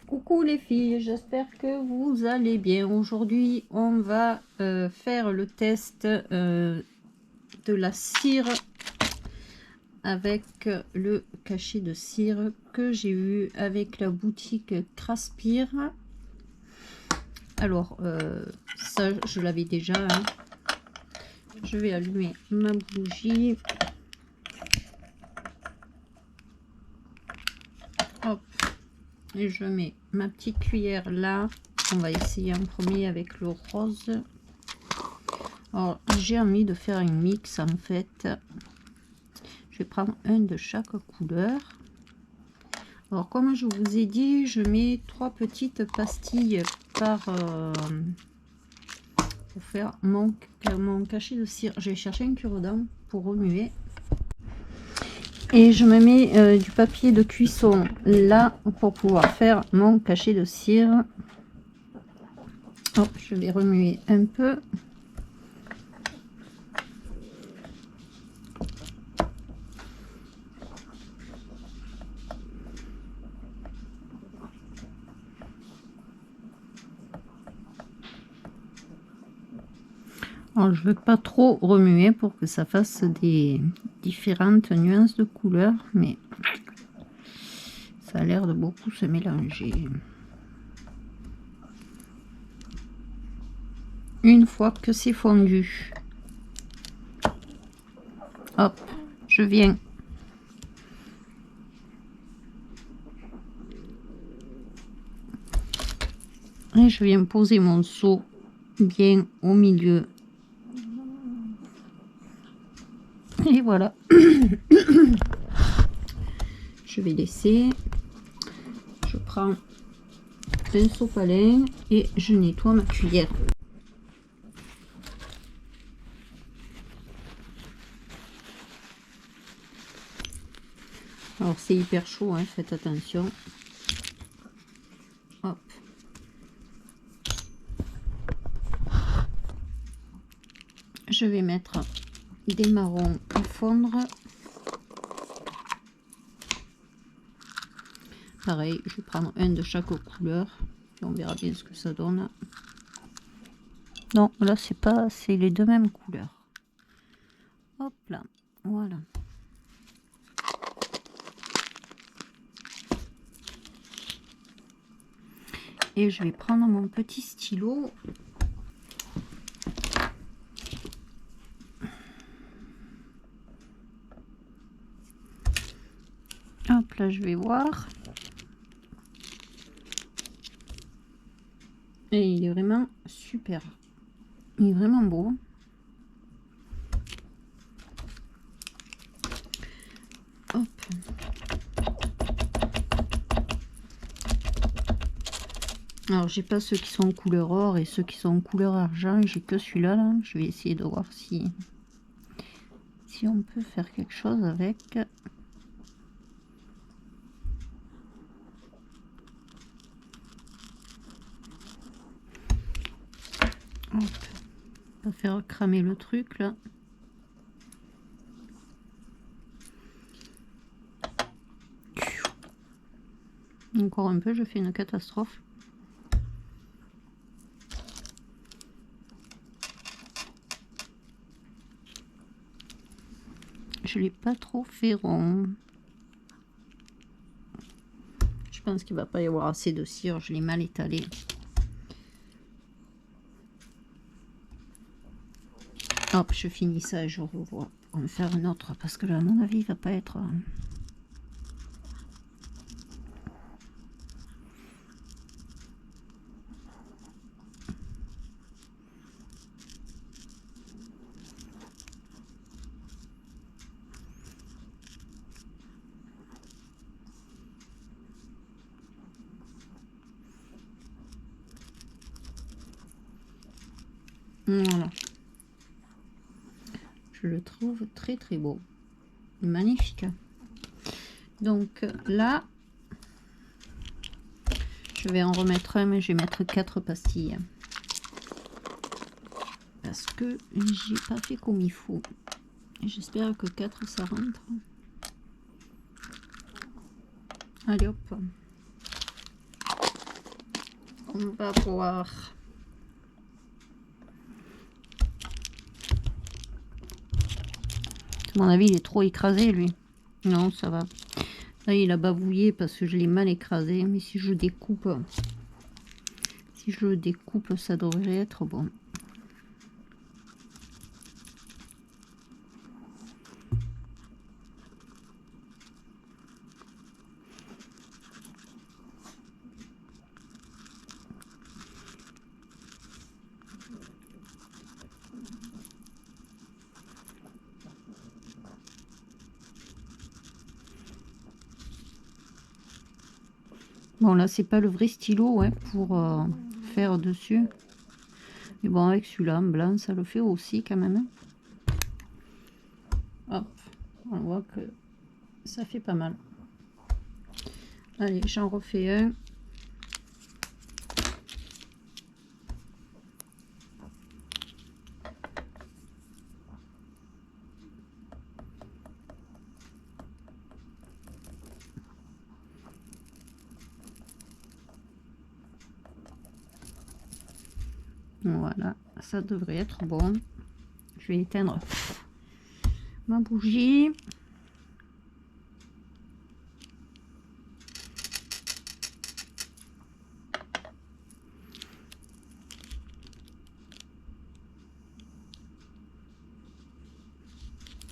Coucou les filles, j'espère que vous allez bien. Aujourd'hui, on va faire le test de la cire avec le cachet de cire que j'ai eu avec la boutique Craspire. Alors, ça, je l'avais déjà. Hein. Je vais allumer ma bougie. Hop. Et je mets ma petite cuillère là. On va essayer en premier avec le rose. Alors, j'ai envie de faire une mix en fait. Je vais prendre un de chaque couleur. Alors, comme je vous ai dit, je mets 3 petites pastilles par pour faire mon cachet de cire. J'ai cherché un cure-dent pour remuer. Et je me mets du papier de cuisson là pour pouvoir faire mon cachet de cire. Oh, je vais remuer un peu. Alors, je ne veux pas trop remuer pour que ça fasse des différentes nuances de couleurs, mais ça a l'air de beaucoup se mélanger. Une fois que c'est fondu, hop, je viens et je viens poser mon seau bien au milieu. Et voilà. Je vais laisser. Je prends un sopalin et je nettoie ma cuillère. Alors c'est hyper chaud, hein, faites attention. Hop. Je vais mettre des marrons à fondre. Pareil, je vais prendre un de chaque couleur et on verra bien ce que ça donne. Non, là c'est pas, c'est les deux mêmes couleurs. Hop là, voilà. Et je vais prendre mon petit stylo. Hop là, je vais voir. Et il est vraiment super. Il est vraiment beau. Hop. Alors j'ai pas ceux qui sont couleur or et ceux qui sont couleur argent. J'ai que celui-là. Là. Je vais essayer de voir si on peut faire quelque chose avec. Hop. On va faire cramer le truc là. Encore un peu, je fais une catastrophe. Je l'ai pas trop fait rond. Je pense qu'il va pas y avoir assez de cire, je l'ai mal étalé. Hop, je finis ça et je revois pour en faire un autre parce que là, à mon avis, il va pas être. Voilà. Je le trouve très très beau. Magnifique. Donc là, je vais en remettre un, mais je vais mettre 4 pastilles. Parce que j'ai pas fait comme il faut. J'espère que 4 ça rentre. Allez hop. On va voir. À mon avis, il est trop écrasé, lui. Non, ça va. Là, il a bavouillé parce que je l'ai mal écrasé. Mais si je découpe, ça devrait être bon. Bon, là, c'est pas le vrai stylo ouais, pour faire dessus. Mais bon, avec celui-là, en blanc, ça le fait aussi quand même. Hop, on voit que ça fait pas mal. Allez, j'en refais un. Voilà, ça devrait être bon. Je vais éteindre ma bougie.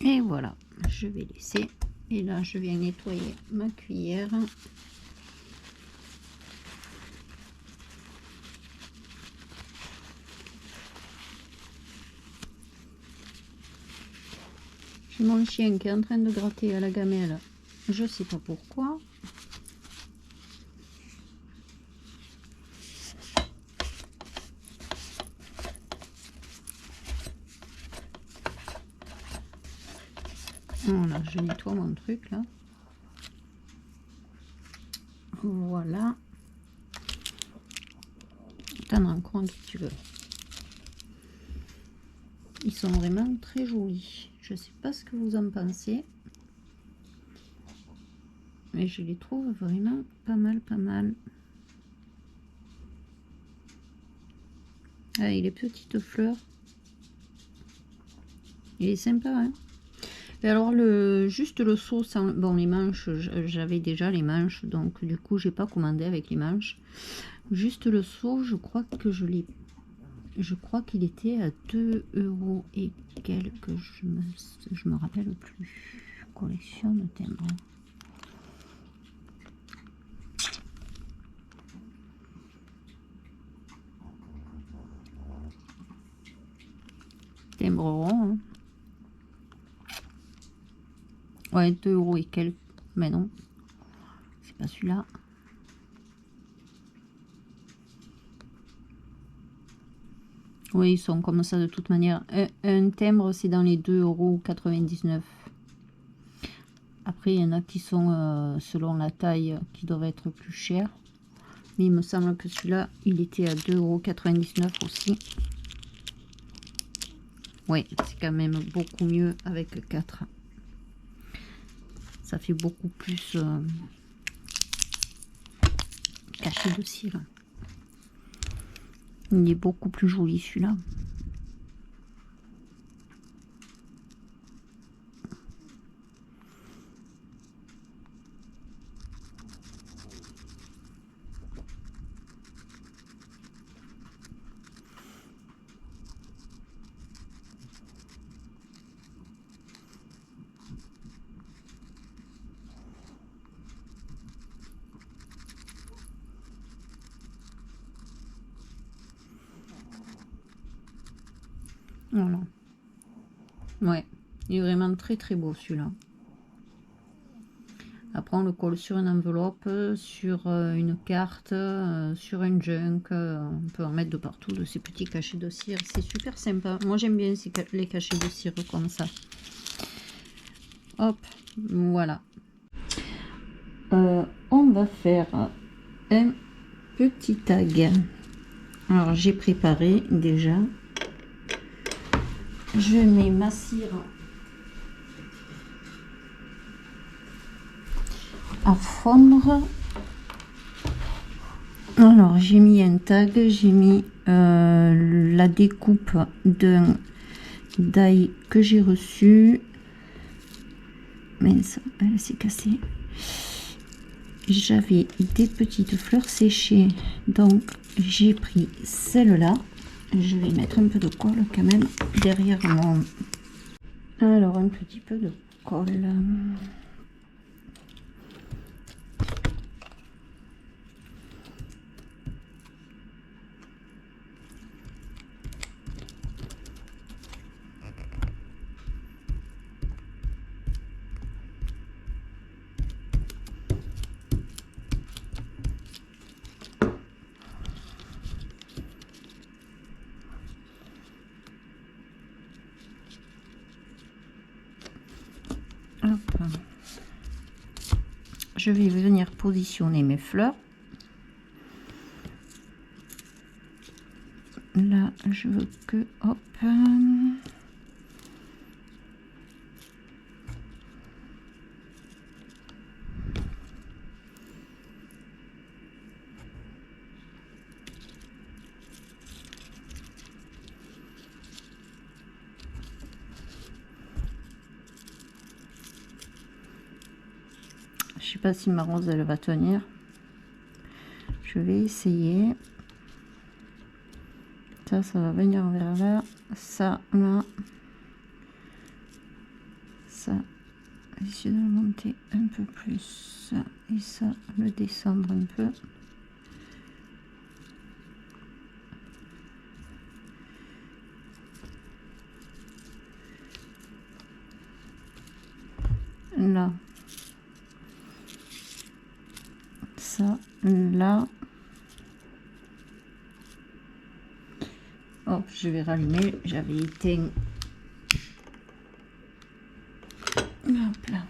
Et voilà, je vais laisser. Et là, je viens nettoyer ma cuillère. J'ai mon chien qui est en train de gratter à la gamelle. Je sais pas pourquoi. Voilà, je nettoie mon truc là. Voilà. T'en rends compte si tu veux. Ils sont vraiment très jolis. Je sais pas ce que vous en pensez. Mais je les trouve vraiment pas mal, pas mal. Ah, il est petites fleurs. Il est sympa, hein. Et alors, juste le seau, sans, bon, les manches, j'avais déjà les manches, donc du coup, j'ai pas commandé avec les manches. Juste le seau, je crois que je l'ai. Je crois qu'il était à 2 € et quelques, je me rappelle plus. Collection de timbres. Timbre rond. Hein. Ouais, 2 € et quelques. Mais non, c'est pas celui-là. Oui, ils sont comme ça de toute manière. Un timbre, c'est dans les 2,99 €. Après, il y en a qui sont selon la taille qui doivent être plus chers. Mais il me semble que celui-là, il était à 2,99 € aussi. Oui, c'est quand même beaucoup mieux avec 4. Ça fait beaucoup plus caché de cire. Il est beaucoup plus joli celui-là. Voilà. Ouais, il est vraiment très très beau celui-là. Après, on le colle sur une enveloppe, sur une carte, sur un junk. On peut en mettre de partout, de ces petits cachets de cire. C'est super sympa. Moi, j'aime bien les cachets de cire comme ça. Hop, voilà. On va faire un petit tag. Alors, j'ai préparé déjà. Je mets ma cire à fondre. Alors j'ai mis un tag, j'ai mis la découpe d'un die que j'ai reçu. Mince, elle s'est cassée. J'avais des petites fleurs séchées, donc j'ai pris celle-là. Je vais mettre un peu de colle quand même derrière mon... Alors un petit peu de colle. Hop. Je vais venir positionner mes fleurs. Là, je veux que, hop, je sais pas si ma rose elle va tenir. Je vais essayer. Ça va venir vers là, ça là, ça, essayer de le monter un peu plus, et ça, le descendre un peu. Là, ça, là. Hop, je vais rallumer, j'avais éteint. Hop là.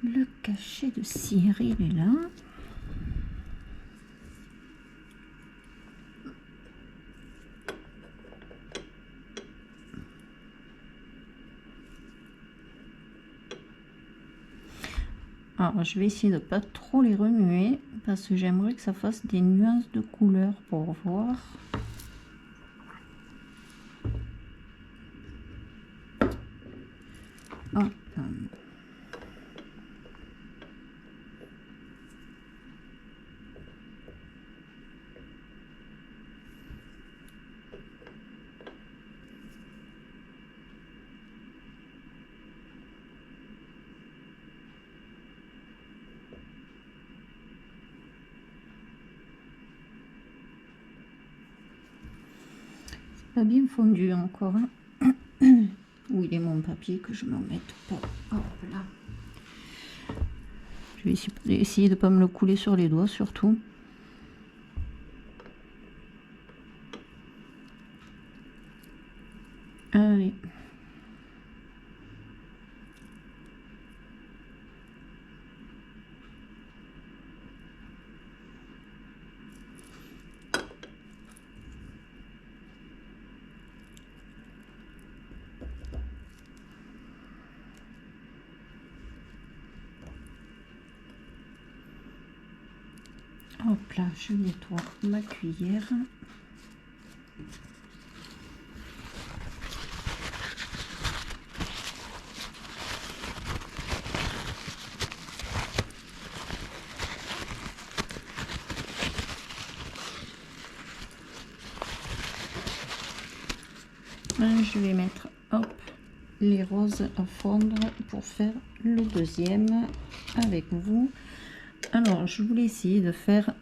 Le cachet de cire, il est là. Alors, je vais essayer de pas trop les remuer parce que j'aimerais que ça fasse des nuances de couleurs pour voir. Hop. Pas bien fondu encore, hein. Où il est mon papier que je m'en mette pas. Hop là. Je vais essayer de pas me le couler sur les doigts surtout. Allez. Hop là, je nettoie ma cuillère. Je vais mettre, hop, les roses à fondre pour faire le deuxième avec vous. Alors, je voulais essayer de faire...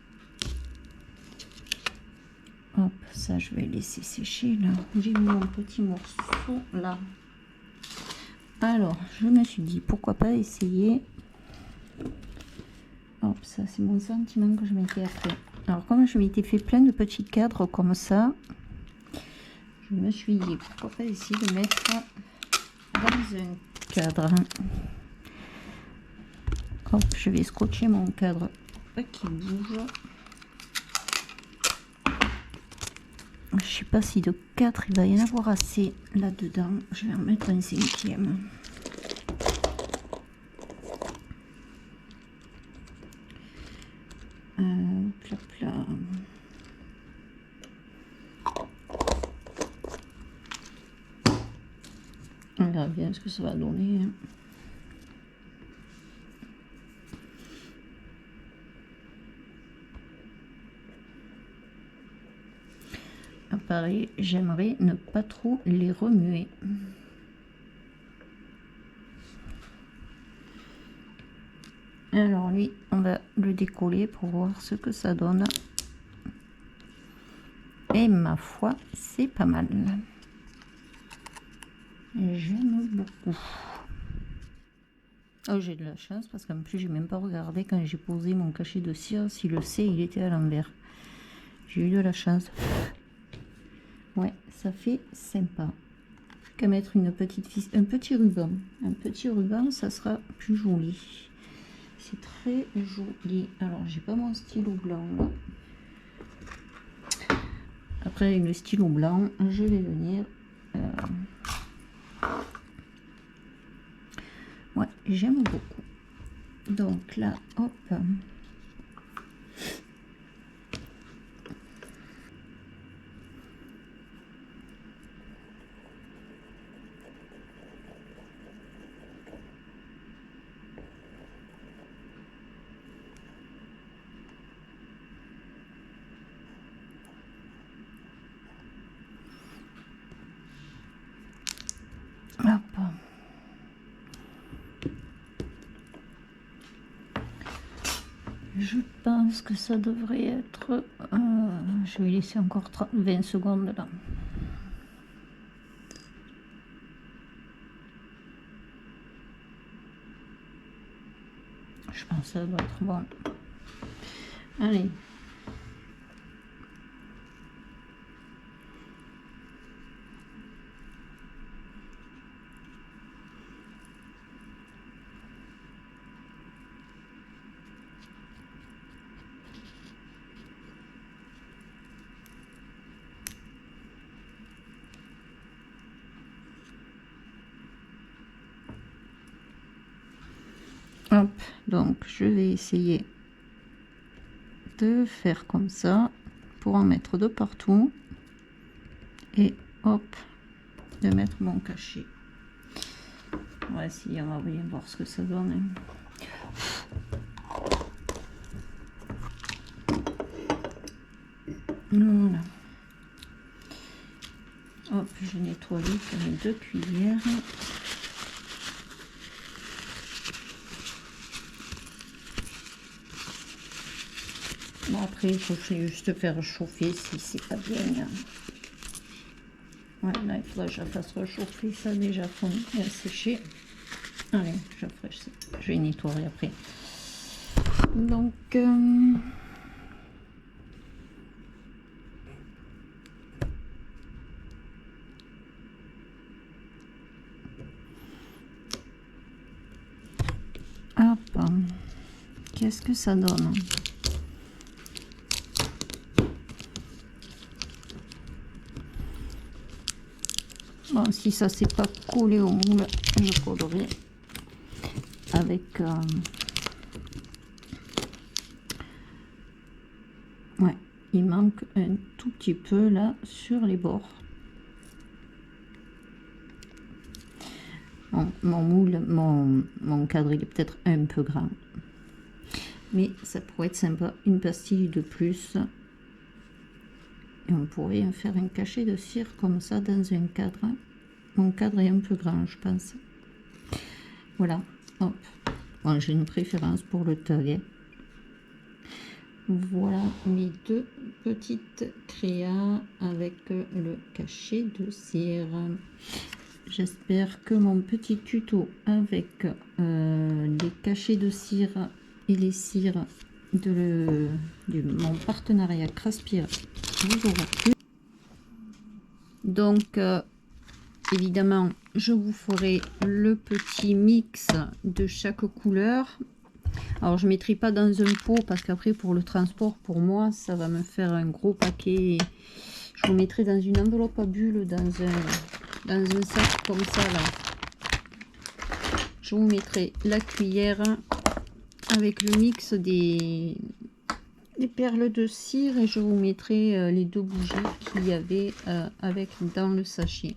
Hop, ça, je vais laisser sécher, là. J'ai mis mon petit morceau, là. Alors, je me suis dit, pourquoi pas essayer... Hop, ça, c'est mon sentiment que je m'étais fait. Alors, comme je m'étais fait plein de petits cadres comme ça, je me suis dit, pourquoi pas essayer de mettre dans un cadre. Hop, je vais scotcher mon cadre qui bouge. Je sais pas si de 4 il va y en avoir assez là-dedans. Je vais en mettre un 5e. Pla, pla. On verra bien ce que ça va donner. Pareil, j'aimerais ne pas trop les remuer. Alors lui, on va le décoller pour voir ce que ça donne. Et ma foi, c'est pas mal. J'aime beaucoup. Oh, j'ai de la chance parce qu'en plus, j'ai même pas regardé quand j'ai posé mon cachet de cire si le C il était à l'envers. J'ai eu de la chance. Ouais, ça fait sympa. Qu'à mettre une petite un petit ruban. Un petit ruban, ça sera plus joli. C'est très joli. Alors, j'ai pas mon stylo blanc là. Après, avec le stylo blanc, je vais venir. Ouais, j'aime beaucoup. Donc là, hop. Hop. Je pense que ça devrait être... je vais laisser encore 20 secondes là. Je pense que ça doit être bon. Allez. Hop, donc je vais essayer de faire comme ça pour en mettre de partout et hop, de mettre mon cachet. On va essayer, on va bien voir ce que ça donne. Voilà. Hop, je nettoie vite mes 2 cuillères. Bon, après, il faut juste faire chauffer si c'est pas bien. Ouais, là, il faudra que je la fasse réchauffer. Ça a déjà fondu et séché. Allez, je vais nettoyer après. Donc, hop, qu'est-ce que ça donne? Bon, si ça s'est pas collé au moule, je collerai avec ouais, il manque un tout petit peu là sur les bords. Mon moule, mon cadre, il est peut-être un peu grand, mais ça pourrait être sympa, une pastille de plus. Et on pourrait faire un cachet de cire comme ça dans un cadre. Mon cadre est un peu grand, je pense. Voilà. Hop. Bon, j'ai une préférence pour le tag. Voilà mes 2 petites créas avec le cachet de cire. J'espère que mon petit tuto avec les cachets de cire et les cires de mon partenariat Craspire vous aura plu. Donc évidemment je vous ferai le petit mix de chaque couleur Alors je ne mettrai pas dans un pot parce qu'après pour le transport, pour moi, ça va me faire un gros paquet. Je vous mettrai dans une enveloppe à bulles, dans un sac comme ça là. Je vous mettrai la cuillère avec le mix des perles de cire et je vous mettrai les 2 bougies qu'il y avait avec dans le sachet.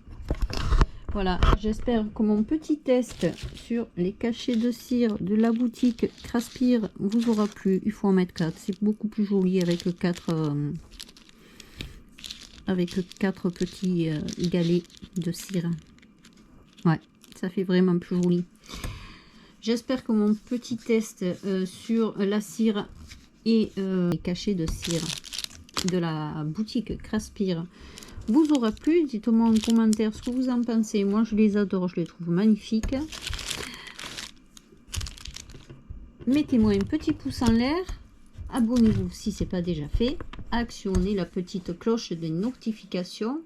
Voilà, j'espère que mon petit test sur les cachets de cire de la boutique Craspire vous aura plu. Il faut en mettre 4, c'est beaucoup plus joli avec 4 petits galets de cire. Ouais, ça fait vraiment plus joli. J'espère que mon petit test sur la cire et les cachets de cire de la boutique Craspire vous aura plu. Dites-moi en commentaire ce que vous en pensez. Moi je les adore, je les trouve magnifiques. Mettez-moi un petit pouce en l'air, abonnez-vous si ce n'est pas déjà fait, actionnez la petite cloche des notifications,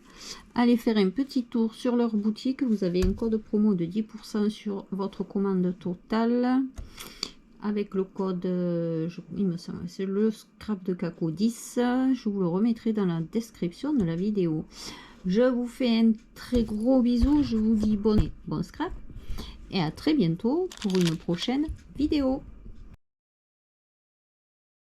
allez faire un petit tour sur leur boutique, vous avez un code promo de 10% sur votre commande totale avec le code, il me semble, c'est le scrap de Caco 10, je vous le remettrai dans la description de la vidéo. Je vous fais un très gros bisou, je vous dis bon scrap et à très bientôt pour une prochaine vidéo.